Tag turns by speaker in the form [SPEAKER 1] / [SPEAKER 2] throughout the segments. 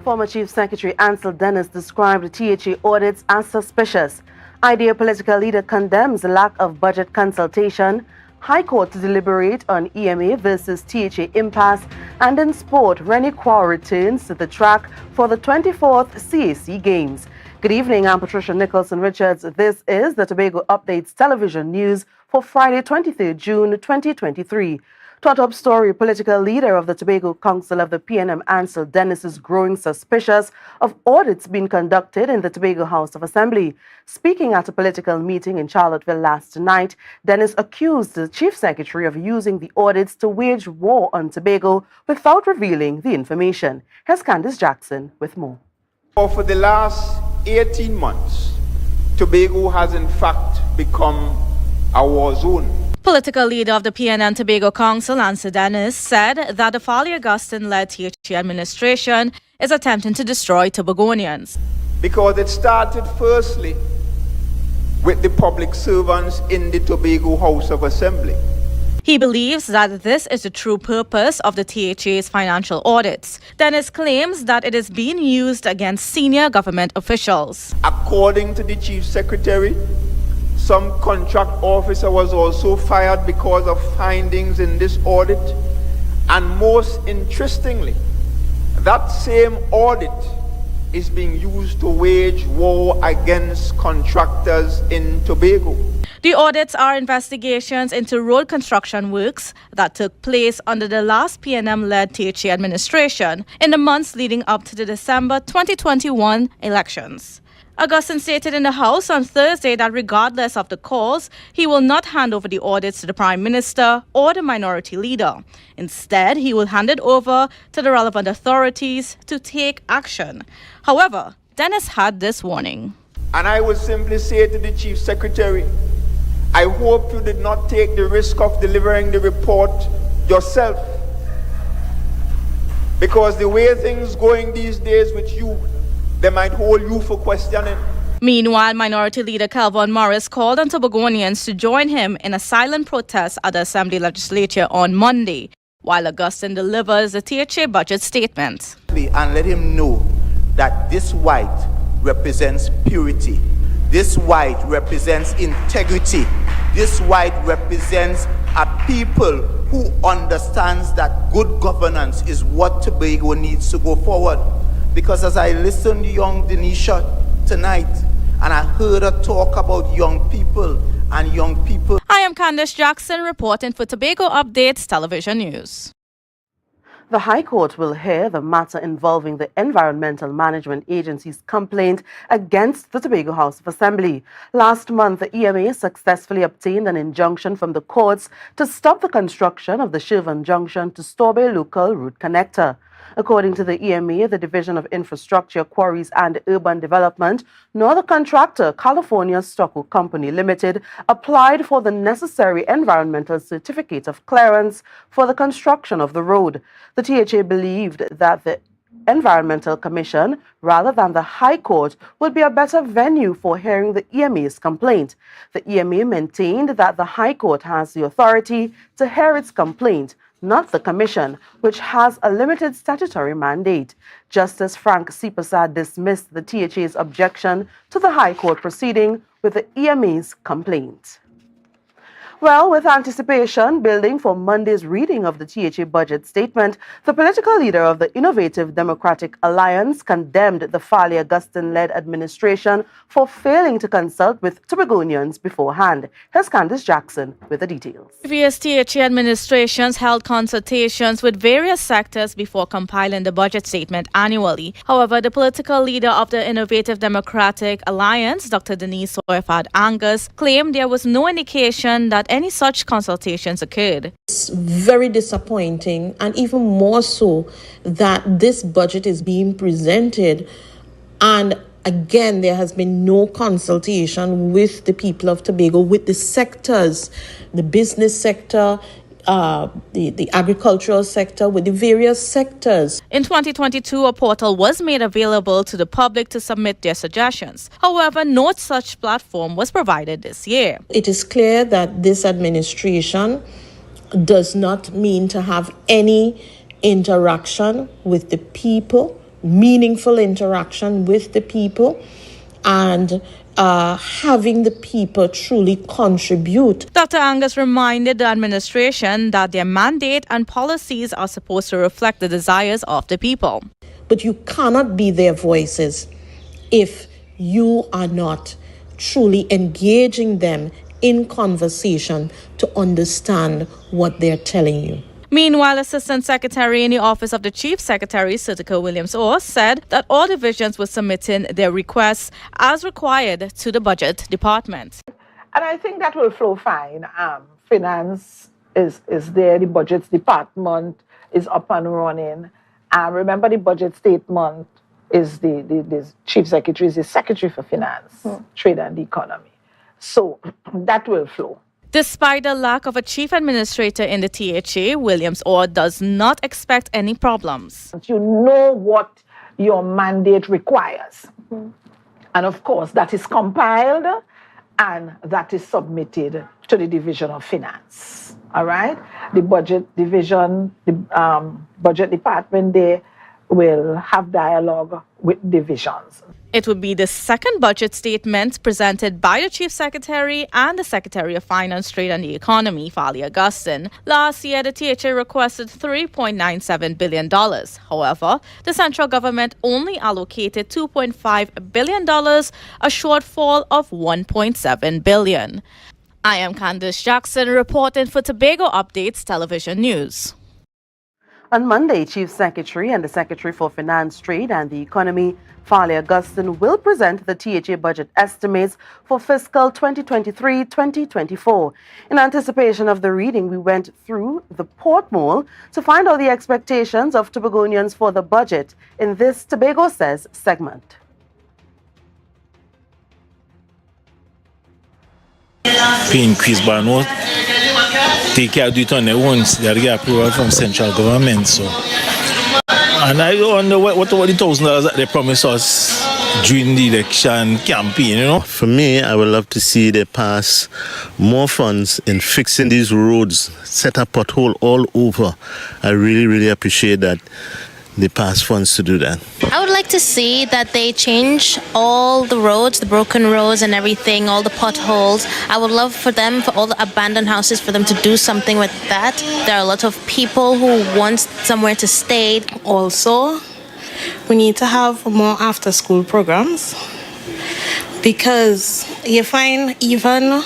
[SPEAKER 1] Former Chief Secretary Ansel Dennis described THA audits as suspicious. IDEA political leader condemns the lack of budget consultation. High Court to deliberate on EMA versus THA impasse. And in sport, Rennie Kwao returns to the track for the 24th CAC Games. Good evening, I'm Patricia Nicholson-Richards. This is the Tobago Updates television news for Friday, 23rd June 2023. To our top story, political leader of the Tobago Council of the PNM, Ansel Dennis, is growing suspicious of audits being conducted in the Tobago House of Assembly. Speaking at a political meeting in Charlottesville last night, Dennis accused the Chief Secretary of using the audits to wage war on Tobago without revealing the information. Here's Candice Jackson with more.
[SPEAKER 2] For the last 18 months, Tobago has in fact become a war zone.
[SPEAKER 3] Political leader of the PNM Tobago Council, Ansel Dennis, said that the Folly Augustine-led THA administration is attempting to destroy Tobagonians.
[SPEAKER 2] Because it started firstly with the public servants in the Tobago House of Assembly.
[SPEAKER 3] He believes that this is the true purpose of the THA's financial audits. Dennis claims that it is being used against senior government officials.
[SPEAKER 2] According to the Chief Secretary, some contract officer was also fired because of findings in this audit. And most interestingly, that same audit is being used to wage war against contractors in Tobago.
[SPEAKER 3] The audits are investigations into road construction works that took place under the last PNM-led THA administration in the months leading up to the December 2021 elections. Augustine stated in the House on Thursday that regardless of the cause, he will not hand over the audits to the Prime Minister or the Minority Leader. Instead, he will hand it over to the relevant authorities to take action. However, Dennis had this warning.
[SPEAKER 2] And I would simply say to the Chief Secretary, I hope you did not take the risk of delivering the report yourself. Because the way things going these days with you, they might hold you for questioning.
[SPEAKER 3] Meanwhile, Minority Leader Calvin Morris called on Tobagonians to join him in a silent protest at the Assembly Legislature on Monday, while Augustine delivers the THA budget statement.
[SPEAKER 4] And let him know that this white represents purity. This white represents integrity. This white represents a people who understands that good governance is what Tobago needs to go forward. Because as I listened to young Denisha tonight, and I heard her talk about young people and young people.
[SPEAKER 3] I am Candice Jackson reporting for Tobago Updates Television News.
[SPEAKER 1] The High Court will hear the matter involving the Environmental Management Agency's complaint against the Tobago House of Assembly. Last month, the EMA successfully obtained an injunction from the courts to stop the construction of the Shervan Junction to Torbay Local Route Connector. According to the EMA, the Division of Infrastructure, Quarries and Urban Development, nor the contractor, California Stucco Company Limited, applied for the necessary environmental certificate of clearance for the construction of the road. The THA believed that the Environmental Commission, rather than the High Court, would be a better venue for hearing the EMA's complaint. The EMA maintained that the High Court has the authority to hear its complaint, not the Commission, which has a limited statutory mandate. Justice Frank Sipasad dismissed the THA's objection to the High Court proceeding with the EMA's complaint. Well, with anticipation building for Monday's reading of the THA budget statement, the political leader of the Innovative Democratic Alliance condemned the Folly Augustine-led administration for failing to consult with Tobagonians beforehand. Here's Candice Jackson with the details.
[SPEAKER 3] Previous THA administrations held consultations with various sectors before compiling the budget statement annually. However, the political leader of the Innovative Democratic Alliance, Dr. Denise Soyafad Angus, claimed there was no indication that any such consultations occurred.
[SPEAKER 5] It's very disappointing, and even more so that this budget is being presented and again there has been no consultation with the people of Tobago, with the sectors, the business sector, the agricultural sector, with the various sectors.
[SPEAKER 3] In 2022, a portal was made available to the public to submit their suggestions. However, no such platform was provided this year.
[SPEAKER 5] It is clear that this administration does not mean to have any interaction with the people meaningful interaction with the people and having the people truly contribute.
[SPEAKER 3] Dr. Angus reminded the administration that their mandate and policies are supposed to reflect the desires of the people.
[SPEAKER 5] But you cannot be their voices if you are not truly engaging them in conversation to understand what they're telling you.
[SPEAKER 3] Meanwhile, Assistant Secretary in the Office of the Chief Secretary, Sitika Williams-Orr, said that all divisions were submitting their requests as required to the Budget Department.
[SPEAKER 6] And I think that will flow fine. Finance is there, the Budget Department is up and running. Remember, the budget statement is the Chief Secretary is the Secretary for Finance, Trade and the Economy. So that will flow.
[SPEAKER 3] Despite the lack of a chief administrator in the THA, Williams-Orr does not expect any problems.
[SPEAKER 6] You know what your mandate requires. And of course, that is compiled and that is submitted to the Division of Finance. All right? The Budget Division, the Budget Department, they will have dialogue with divisions.
[SPEAKER 3] It would be the second budget statement presented by the Chief Secretary and the Secretary of Finance, Trade and the Economy, Fali Augustine. Last year, the THA requested $3.97 billion. However, the central government only allocated $2.5 billion, a shortfall of $1.7 billion. I am Candice Jackson reporting for Tobago Updates Television News.
[SPEAKER 1] On Monday, Chief Secretary and the Secretary for Finance, Trade and the Economy, Fali Augustine, will present the THA budget estimates for fiscal 2023-2024. In anticipation of the reading, we went through the Port Mall to find out the expectations of Tobagonians for the budget in this Tobago Says segment.
[SPEAKER 7] Pay increase by no take care of it on their own. They have to get approval from central government. So, and I wonder what about the $1,000 that they promised us during the election campaign, you know?
[SPEAKER 8] For me, I would love to see they pass more funds in fixing these roads, set a pothole all over. I really, really appreciate that they pass funds to do that.
[SPEAKER 9] I would like to see that they change all the roads, the broken roads and everything, all the potholes. I would love for them, for all the abandoned houses, for them to do something with that. There are a lot of people who want somewhere to stay.
[SPEAKER 10] Also, we need to have more after-school programs because you find even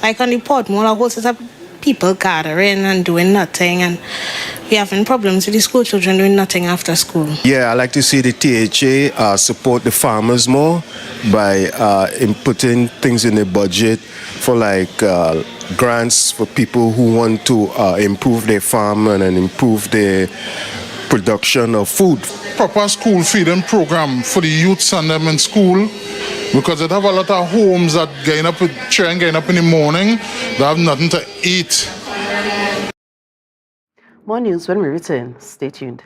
[SPEAKER 10] like on the Port Mall, a whole set of people gathering and doing nothing, and we're having problems with the school children doing nothing after school.
[SPEAKER 11] Yeah, I like to see the THA support the farmers more by inputting things in the budget for like grants for people who want to improve their farm and improve their production of food.
[SPEAKER 12] Proper school feeding program for the youths and them in school, because they have a lot of homes that getting up in the morning, they have nothing to eat.
[SPEAKER 1] More news when we return. Stay tuned.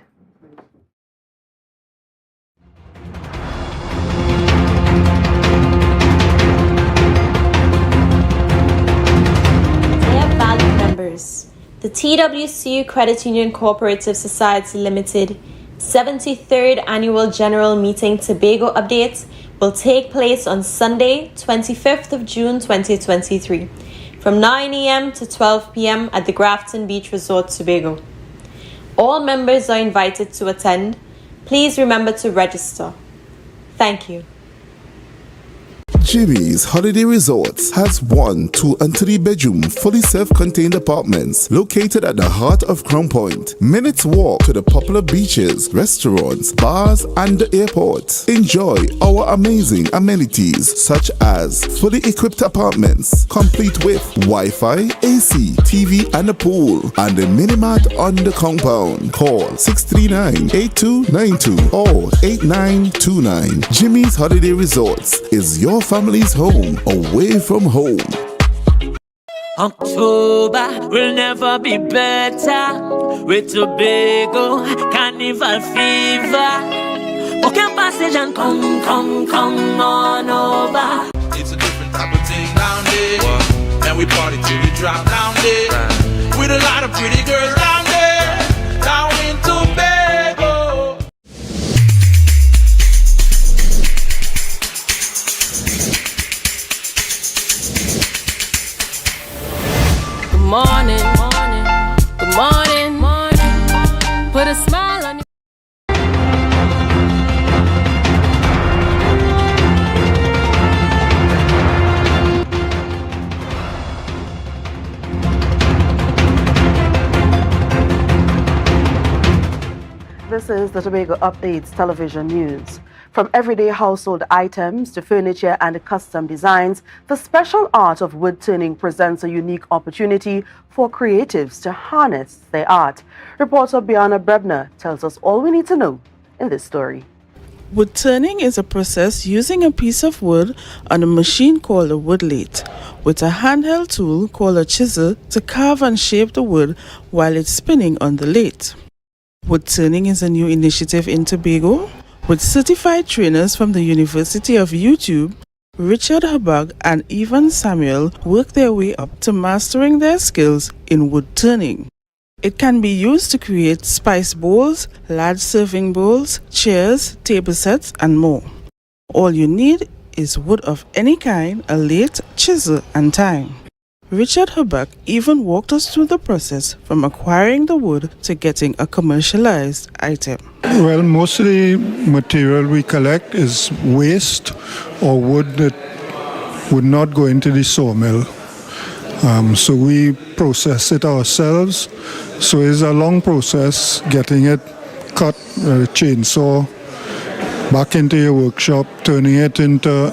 [SPEAKER 13] Dear valued members, the TWCU Credit Union Cooperative Society Limited 73rd Annual General Meeting Tobago Updates will take place on Sunday, 25th of June 2023, from 9 a.m. to 12 p.m. at the Grafton Beach Resort, Tobago. All members are invited to attend. Please remember to register. Thank you.
[SPEAKER 14] Jimmy's Holiday Resorts has 1, 2 and 3 bedroom fully self-contained apartments located at the heart of Crown Point. Minutes walk to the popular beaches, restaurants, bars and the airport. Enjoy our amazing amenities such as fully equipped apartments complete with Wi-Fi, AC, TV and a pool and a mini-mart on the compound. Call 639-8292 or 8929. Jimmy's Holiday Resorts is your family's home away from home.
[SPEAKER 15] October will never be better with Tobago Carnival Fever. Okay, passage and come on over.
[SPEAKER 16] It's a different type of thing down there. And we party till we drop down there. With a lot of pretty girls down there. Down in Tobago.
[SPEAKER 17] morning, good morning, put a smile on your
[SPEAKER 1] This is the Tobago Updates television news. From everyday household items to furniture and custom designs, the special art of wood turning presents a unique opportunity for creatives to harness their art. Reporter Biana Brebner tells us all we need to know in this story.
[SPEAKER 18] Wood turning is a process using a piece of wood on a machine called a wood lathe, with a handheld tool called a chisel to carve and shape the wood while it's spinning on the lathe. Wood turning is a new initiative in Tobago, with certified trainers from the University of YouTube. Richard Habag and Ivan Samuel work their way up to mastering their skills in wood turning. It can be used to create spice bowls, large serving bowls, chairs, table sets, and more. All you need is wood of any kind, a lathe, chisel, and time. Richard Habak even walked us through the process from acquiring the wood to getting a commercialized item.
[SPEAKER 19] Well, most of the material we collect is waste or wood that would not go into the sawmill. So we process it ourselves. So it's a long process getting it cut with a chainsaw back into your workshop, turning it into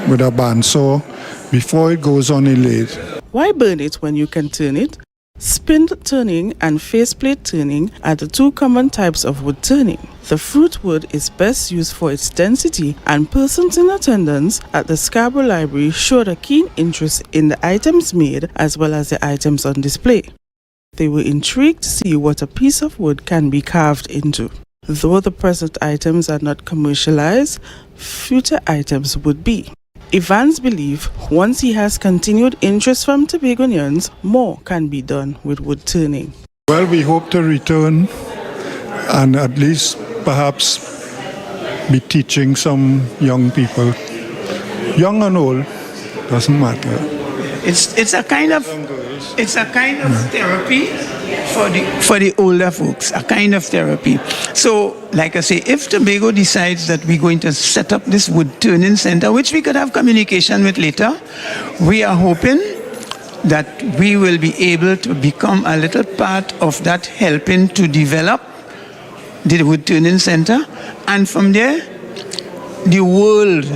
[SPEAKER 19] with a bandsaw before it goes on a lathe.
[SPEAKER 18] Why burn it when you can turn it? Spin turning and faceplate turning are the two common types of wood turning. The fruit wood is best used for its density, and persons in attendance at the Scarborough Library showed a keen interest in the items made as well as the items on display. They were intrigued to see what a piece of wood can be carved into. Though the present items are not commercialized, future items would be. Evans believes once he has continued interest from Tobagonians, more can be done with wood turning.
[SPEAKER 19] Well, we hope to return and at least perhaps be teaching some young people. Young and old, doesn't matter.
[SPEAKER 20] It's a kind of therapy for the older folks, a kind of therapy. So, like I say, if Tobago decides that we're going to set up this wood turning center, which we could have communication with later, we are hoping that we will be able to become a little part of that, helping to develop the wood turning center, and from there, the world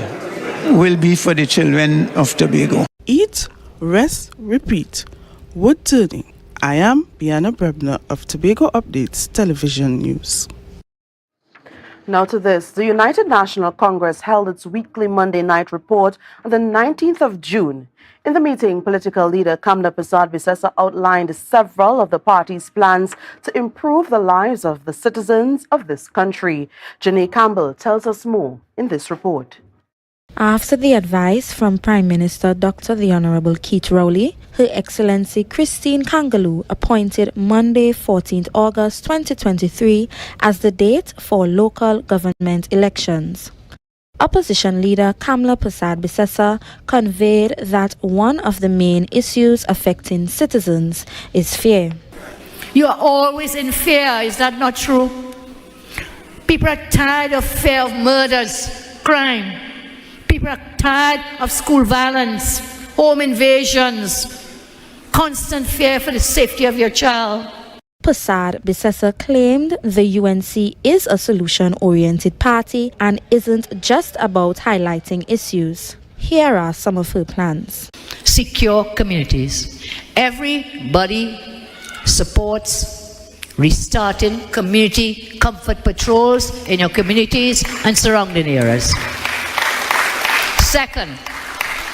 [SPEAKER 20] will be for the children of Tobago.
[SPEAKER 18] Eat, rest, repeat. Wood turning. I am Biana Brebner of Tobago Updates Television News.
[SPEAKER 1] Now to this. The United National Congress held its weekly Monday night report on the 19th of June. In the meeting, political leader Kamla Persad-Bissessar outlined several of the party's plans to improve the lives of the citizens of this country. Janae Campbell tells us more in this report.
[SPEAKER 21] After the advice from Prime Minister Dr. the Honorable Keith Rowley, Her Excellency Christine Kangaloo appointed Monday, 14th August 2023 as the date for local government elections. Opposition leader Kamla Persad-Bissessar conveyed that one of the main issues affecting citizens is fear.
[SPEAKER 22] You are always in fear, is that not true? People are tired of fear of murders, crime. People are tired of school violence, home invasions, constant fear for the safety of your child.
[SPEAKER 21] Persad-Bissessar claimed the UNC is a solution-oriented party and isn't just about highlighting issues. Here are some of her plans.
[SPEAKER 22] Secure communities. Everybody supports restarting community comfort patrols in your communities and surrounding areas. Second,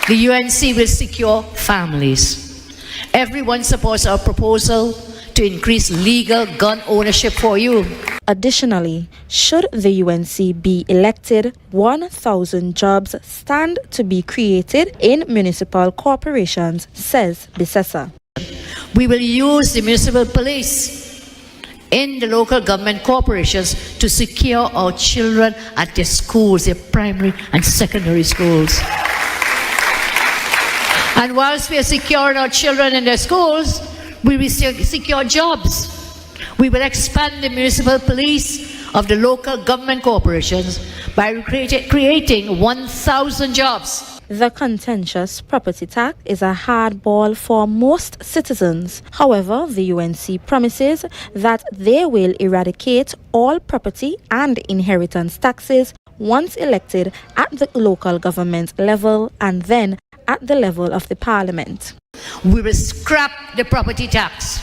[SPEAKER 22] the UNC will secure families. Everyone supports our proposal to increase legal gun ownership for you.
[SPEAKER 21] Additionally, should the UNC be elected, 1,000 jobs stand to be created in municipal corporations, says Bissessar.
[SPEAKER 22] We will use the municipal police in the local government corporations to secure our children at their schools, their primary and secondary schools. And whilst we are securing our children in their schools, We will secure jobs. We will expand the municipal police of the local government corporations by creating 1,000 jobs.
[SPEAKER 21] The contentious property tax is a hard ball for most citizens. However, the UNC promises that they will eradicate all property and inheritance taxes once elected at the local government level and then at the level of the parliament.
[SPEAKER 22] We will scrap the property tax.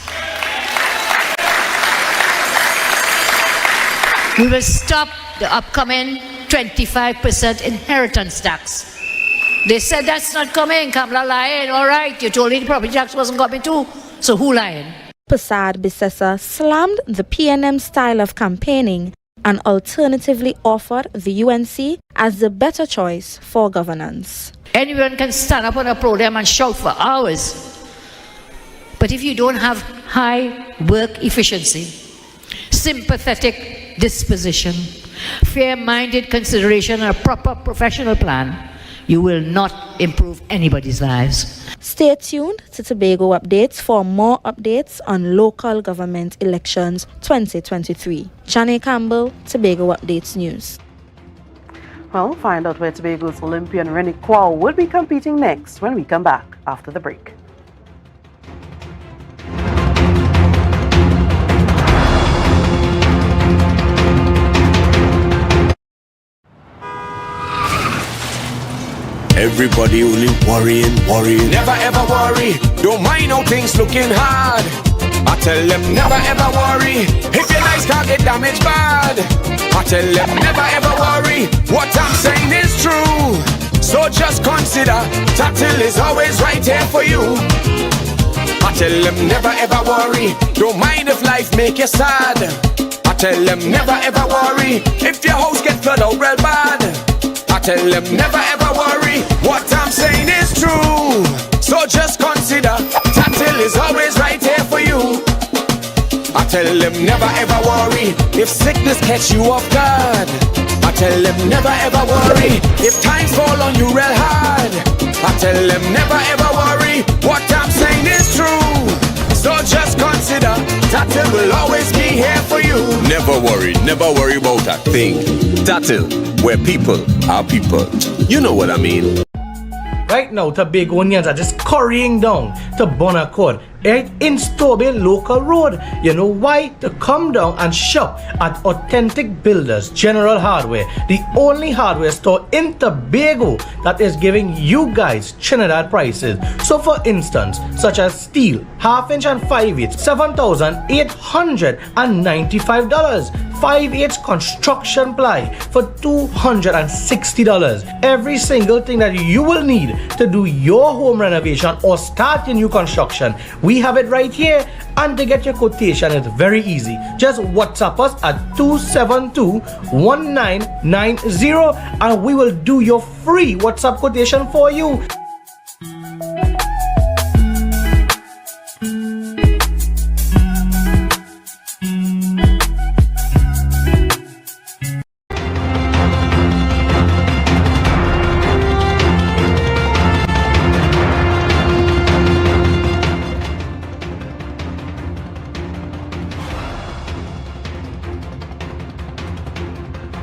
[SPEAKER 22] We will stop the upcoming 25% inheritance tax. They said that's not coming. Kamala lying. All right, you told me the property tax wasn't coming too. So who lying?
[SPEAKER 21] Prasad Bissessa slammed the PNM style of campaigning and alternatively offered the UNC as the better choice for governance.
[SPEAKER 22] Anyone can stand up on a podium and shout for hours. But if you don't have high work efficiency, sympathetic disposition, fair-minded consideration, and a proper professional plan, you will not improve anybody's lives.
[SPEAKER 21] Stay tuned to Tobago Updates for more updates on local government elections 2023. Chane Campbell, Tobago Updates News.
[SPEAKER 1] Well, find out where Tobago's Olympian Rennie Kwao will be competing next when we come back after the break.
[SPEAKER 2] Everybody only worrying. Never ever worry. Don't mind how things looking hard. I tell them never ever worry. If your life can't get damaged bad. I tell them never ever worry. What I'm saying is true. So just consider Tatil is always right here for you. I tell them never ever worry. Don't mind if life make you sad. I tell them never ever worry. If your house get flooded out real bad. I tell them never ever worry. What I'm saying is true. So just consider Tatil is always right here for you. I tell them never ever worry. If sickness catch you off guard. I tell them never ever worry. If times fall on you real hard. I tell them never ever worry. What I'm saying is true. So just consider Tatil will always be here for you.
[SPEAKER 4] Never worry about a thing. Tatil, where people are people. You know what I mean.
[SPEAKER 23] Right now, Tobagonians are just currying down to Bonaccord, right in Stobie Local Road. You know why? To come down and shop at Authentic Builders General Hardware, the only hardware store in Tobago that is giving you guys Trinidad prices. So for instance, such as steel, 1/2 inch and 5/8, $7,895. 5/8 construction ply for $260. Every single thing that you will need to do your home renovation or start your new construction, we have it right here. And to get your quotation, it's very easy. Just WhatsApp us at 272-1990 and we will do your free WhatsApp quotation for you.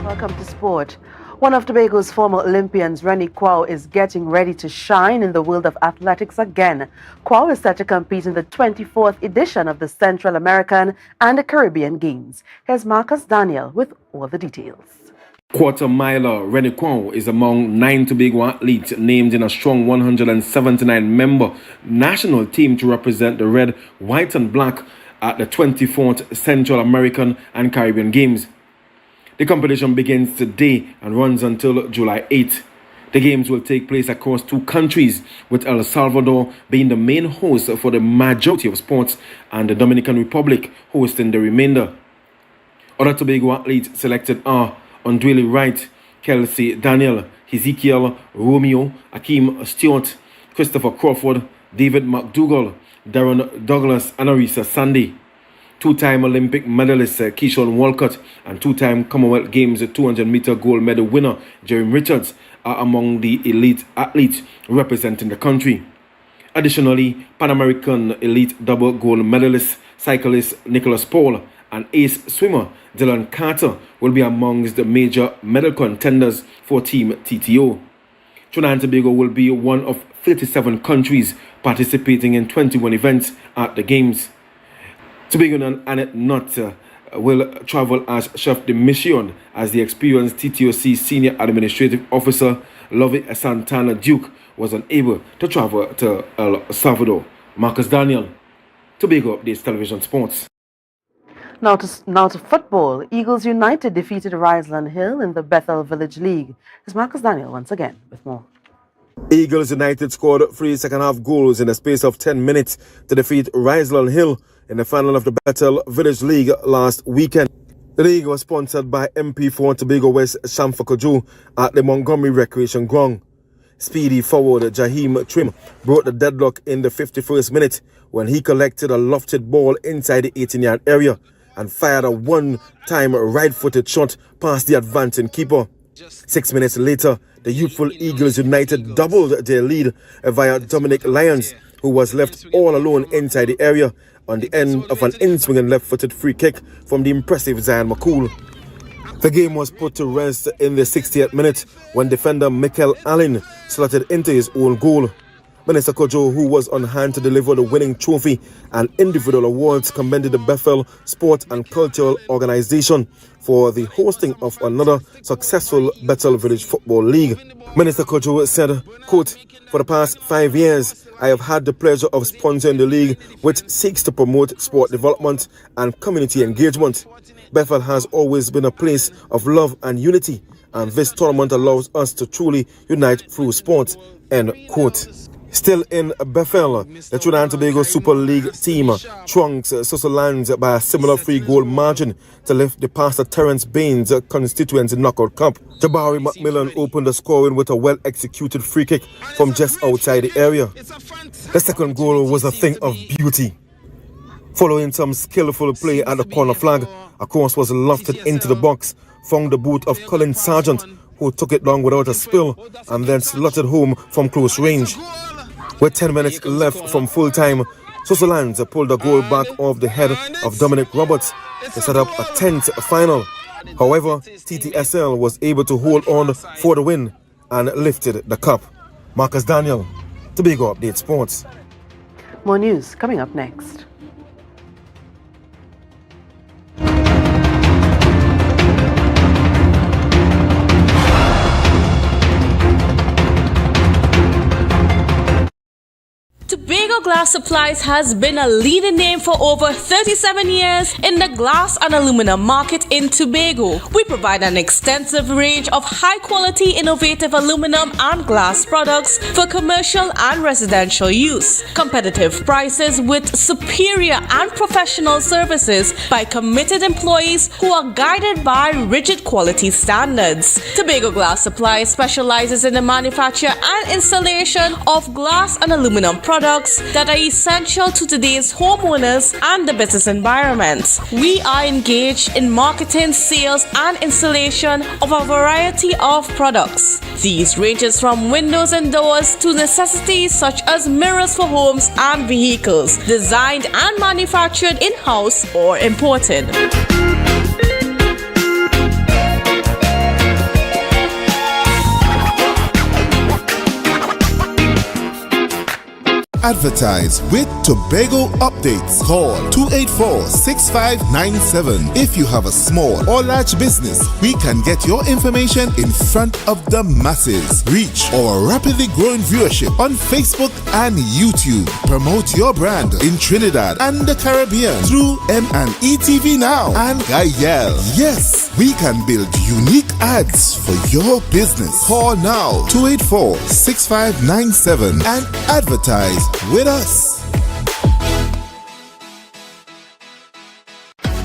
[SPEAKER 1] Welcome to sport. One of Tobago's former Olympians, Rennie Kwao, is getting ready to shine in the world of athletics again. Kwao is set to compete in the 24th edition of the Central American and the Caribbean Games. Here's Marcus Daniel with all the details.
[SPEAKER 24] Quarter miler Rennie Kwao is among 9 Tobago athletes named in a strong 179-member national team to represent the red, white and black at the 24th Central American and Caribbean Games. The competition begins today and runs until July 8th. The games will take place across 2 countries, with El Salvador being the main host for the majority of sports and the Dominican Republic hosting the remainder. Other Tobago athletes selected are Andrely Wright, Kelsey Daniel, Ezekiel Romeo, Akeem Stewart, Christopher Crawford, David McDougall, Darren Douglas, and Arisa Sandy. 2-time Olympic medalist Keyshawn Walcott and 2-time Commonwealth Games 200-meter gold medal winner Jeremy Richards are among the elite athletes representing the country. Additionally, Pan American elite double gold medalist cyclist Nicholas Paul and ace swimmer Dylan Carter will be amongst the major medal contenders for Team TTO. Trinidad and Tobago will be one of 37 countries participating in 21 events at the Games. Tobago and Annette Nutt will travel as chef de mission as the experienced TTOC Senior Administrative Officer Lovey Santana Duke was unable to travel to El Salvador. Marcus Daniel, Tobago Updates Television Sports.
[SPEAKER 1] Now to football. Eagles United defeated Riseland Hill in the Bethel Village League. It's Marcus Daniel once again with more.
[SPEAKER 24] Eagles United scored 3 second-half goals in the space of 10 minutes to defeat Riseland Hill in the final of the Bethel Village League last weekend. The league was sponsored by MP4 Tobago West Shamfa Kojo at the Montgomery Recreation Ground. Speedy forward Jaheim Trim broke the deadlock in the 51st minute when he collected a lofted ball inside the 18-yard area and fired a one-time right-footed shot past the advancing keeper. 6 minutes later, the youthful Eagles United doubled their lead via Dominic Lyons, who was left all alone inside the area on the end of an in-swinging left-footed free kick from the impressive Zion McCool. The game was put to rest in the 60th minute when defender Mikel Allen slotted into his own goal. Minister Kojo, who was on hand to deliver the winning trophy and individual awards, commended the Bethel Sport and Cultural Organization for the hosting of another successful Bethel Village Football League. Minister Kojo said, quote, "For the past 5 years, I have had the pleasure of sponsoring the league, which seeks to promote sport development and community engagement. Bethel has always been a place of love and unity, and this tournament allows us to truly unite through sport," end quote. Still in Bethel, the Trinidad and Tobago Super League team trunks Susseland by a similar 3-goal margin to lift the Pastor Terence Baines constituency knockout cup. Jabari McMillan opened the scoring with a well-executed free kick from just outside the area. The second goal was a thing of beauty. Following some skillful play at the corner flag, a cross was lofted into the box, found the boot of Colin Sargent, who took it down without a spill and then slotted home from close range. With 10 minutes left from full time, Susseland pulled the goal back off the head of Dominic Roberts to set up a 10th final. However, TTSL was able to hold on for the win and lifted the cup. Marcus Daniel, Tobago Update Sports.
[SPEAKER 1] More news coming up next.
[SPEAKER 3] Tobago Glass Supplies has been a leading name for over 37 years in the glass and aluminum market in Tobago. We provide an extensive range of high-quality, innovative aluminum and glass products for commercial and residential use. Competitive prices with superior and professional services by committed employees who are guided by rigid quality standards. Tobago Glass Supplies specializes in the manufacture and installation of glass and aluminum products that are essential to today's homeowners and the business environment. We are engaged in marketing, sales, and installation of a variety of products. These ranges from windows and doors to necessities such as mirrors for homes and vehicles, designed and manufactured in-house or imported.
[SPEAKER 14] Advertise with Tobago Updates. Call 284-6597. If you have a small or large business, we can get your information in front of the masses. Reach our rapidly growing viewership on Facebook and YouTube. Promote your brand in Trinidad and the Caribbean through M&E TV Now and Gayel. Yes, we can build unique ads for your business. Call now 284-6597 and advertise with us.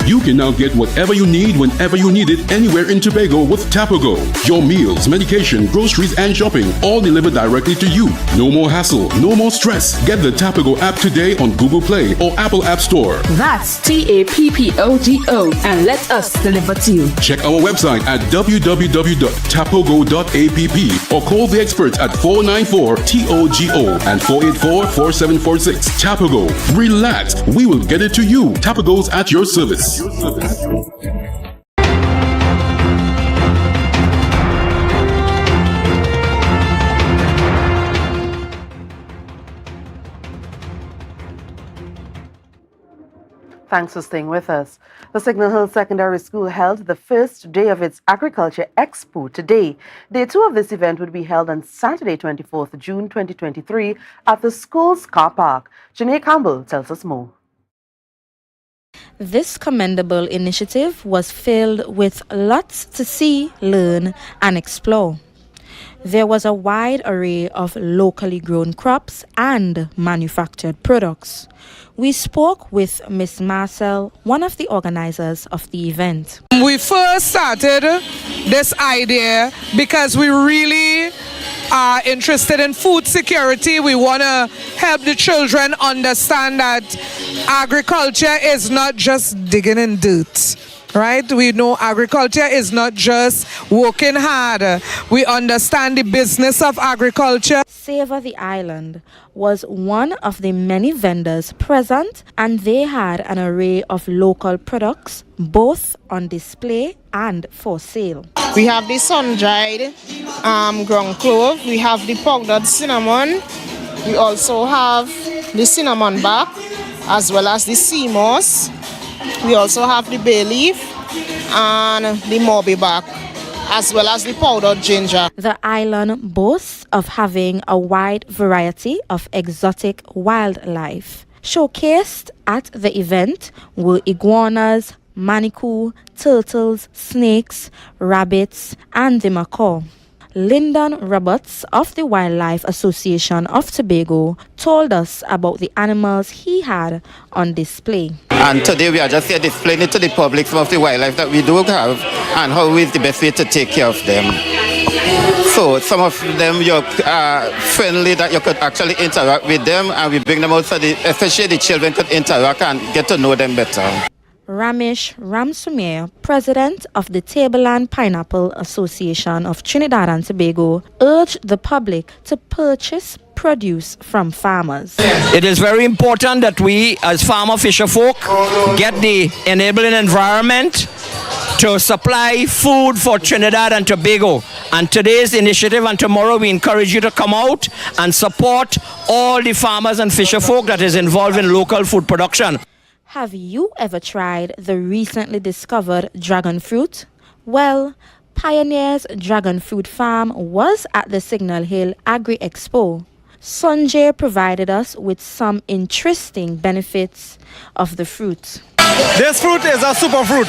[SPEAKER 5] You can now get whatever you need whenever you need it anywhere in Tobago with Tobago. Your meals, medication, groceries, and shopping all delivered directly to you. No more hassle, no more stress. Get the Tobago app today on Google Play or Apple App Store.
[SPEAKER 6] That's TAPPOGO and let us deliver to you.
[SPEAKER 5] Check our website at www.tapogo.app or call the experts at 494-TOGO and 484-4746. Tobago. Relax. We will get it to you. Tobago's at your service.
[SPEAKER 1] Thanks for staying with us. The Signal Hill Secondary School held the first day of its Agriculture Expo today. Day 2 of this event would be held on Saturday, 24th June 2023 at the school's car park. Janae Campbell tells us more.
[SPEAKER 21] This commendable initiative was filled with lots to see, learn, and explore. There was a wide array of locally grown crops and manufactured products. We spoke with Miss Marcel, one of the organizers of the event.
[SPEAKER 7] We first started this idea because we really are interested in food security. We want to help the children understand that agriculture is not just digging in dirt. Right? We know agriculture is not just working hard. We understand the business of agriculture.
[SPEAKER 21] Savor the Island was one of the many vendors present, and they had an array of local products both on display and for sale.
[SPEAKER 8] We have the sun-dried ground clove, we have the powdered cinnamon, we also have the cinnamon bark as well as the sea moss. We also have the bay leaf and the morby bark, as well as the powdered ginger.
[SPEAKER 21] The island boasts of having a wide variety of exotic wildlife. Showcased at the event were iguanas, manicou, turtles, snakes, rabbits, and the macaw. Lyndon Roberts of the Wildlife Association of Tobago told us about the animals he had on display.
[SPEAKER 9] And today we are just here displaying it to the public, some of the wildlife that we do have and how is the best way to take care of them. So some of them you're friendly that you could actually interact with them, and we bring them out so especially the children could interact and get to know them better.
[SPEAKER 21] Ramesh Ramsumir, president of the Tableland Pineapple Association of Trinidad and Tobago, urged the public to purchase produce from farmers.
[SPEAKER 10] It is very important that we as farmer fisher folk get the enabling environment to supply food for Trinidad and Tobago. And today's initiative and tomorrow we encourage you to come out and support all the farmers and fisher folk that is involved in local food production.
[SPEAKER 21] Have you ever tried the recently discovered dragon fruit? Well, Pioneer's Dragon Fruit Farm was at the Signal Hill Agri Expo. Sanjay provided us with some interesting benefits of the fruit.
[SPEAKER 25] This fruit is a superfruit.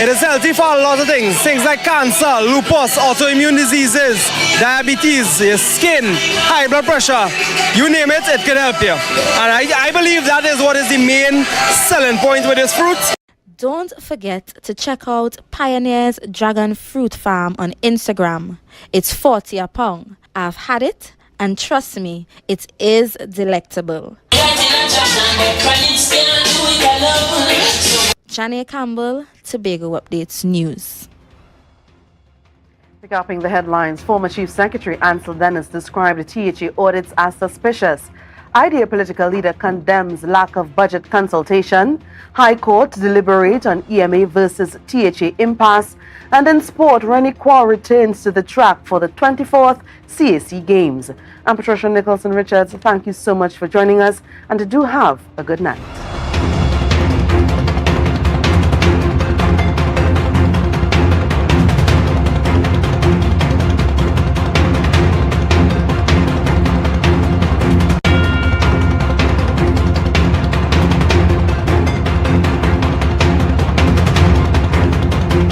[SPEAKER 25] It is healthy for a lot of things. Things like cancer, lupus, autoimmune diseases, diabetes, your skin, high blood pressure. You name it, it can help you. And I believe that is what is the main selling point with this fruit.
[SPEAKER 21] Don't forget to check out Pioneer's Dragon Fruit Farm on Instagram. It's 40 a pound. I've had it, and trust me, it is delectable. Janae Campbell, Tobago Updates News.
[SPEAKER 1] Recapping the headlines, former Chief Secretary Ansel Dennis described the THA audits as suspicious. IDEA political leader condemns lack of budget consultation. High Court deliberate on EMA versus THA impasse. And in sport, Rennie Kwao returns to the track for the 24th CAC Games. I'm Patricia Nicholson Richards. Thank you so much for joining us, and do have a good night.